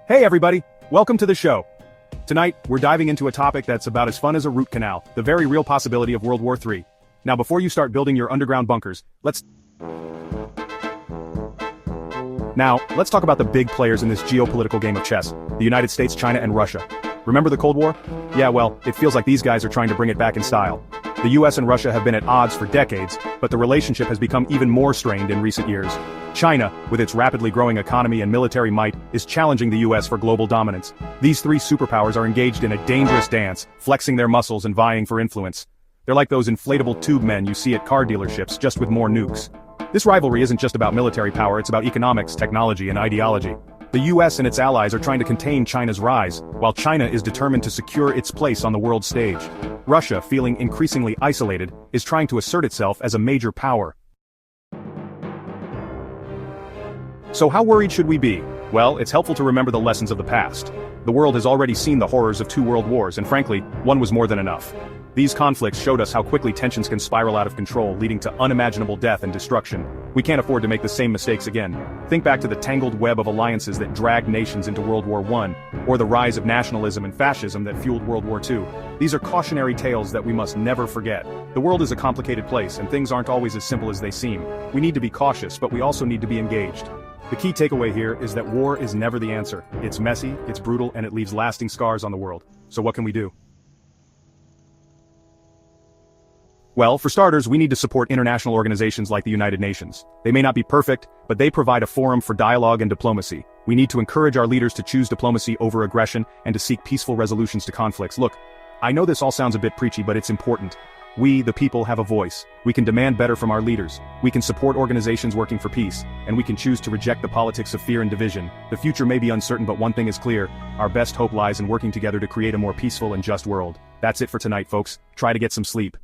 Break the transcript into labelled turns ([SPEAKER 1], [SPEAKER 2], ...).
[SPEAKER 1] Hey everybody, welcome to the show. Tonight, we're diving into a topic that's about as fun as a root canal, the very real possibility of World War III. Now before you start building your underground bunkers, let's talk about the big players in this geopolitical game of chess, the United States, China, and Russia. Remember the Cold War? Yeah, well, it feels like these guys are trying to bring it back in style. The US and Russia have been at odds for decades, but the relationship has become even more strained in recent years. China, with its rapidly growing economy and military might, is challenging the US for global dominance. These three superpowers are engaged in a dangerous dance, flexing their muscles and vying for influence. They're like those inflatable tube men you see at car dealerships, just with more nukes. This rivalry isn't just about military power, it's about economics, technology, and ideology. The US and its allies are trying to contain China's rise, while China is determined to secure its place on the world stage. Russia, feeling increasingly isolated, is trying to assert itself as a major power. So how worried should we be? Well, it's helpful to remember the lessons of the past. The world has already seen the horrors of 2 world wars, and frankly, one was more than enough. These conflicts showed us how quickly tensions can spiral out of control, leading to unimaginable death and destruction. We can't afford to make the same mistakes again. Think back to the tangled web of alliances that dragged nations into World War I, or the rise of nationalism and fascism that fueled World War II. These are cautionary tales that we must never forget. The world is a complicated place, and things aren't always as simple as they seem. We need to be cautious, but we also need to be engaged. The key takeaway here is that war is never the answer. It's messy, it's brutal, and it leaves lasting scars on the world. So what can we do? Well, for starters, we need to support international organizations like the United Nations. They may not be perfect, but they provide a forum for dialogue and diplomacy. We need to encourage our leaders to choose diplomacy over aggression and to seek peaceful resolutions to conflicts. Look, I know this all sounds a bit preachy, but it's important. We, the people, have a voice. We can demand better from our leaders. We can support organizations working for peace, and we can choose to reject the politics of fear and division. The future may be uncertain, but one thing is clear. Our best hope lies in working together to create a more peaceful and just world. That's it for tonight, folks. Try to get some sleep.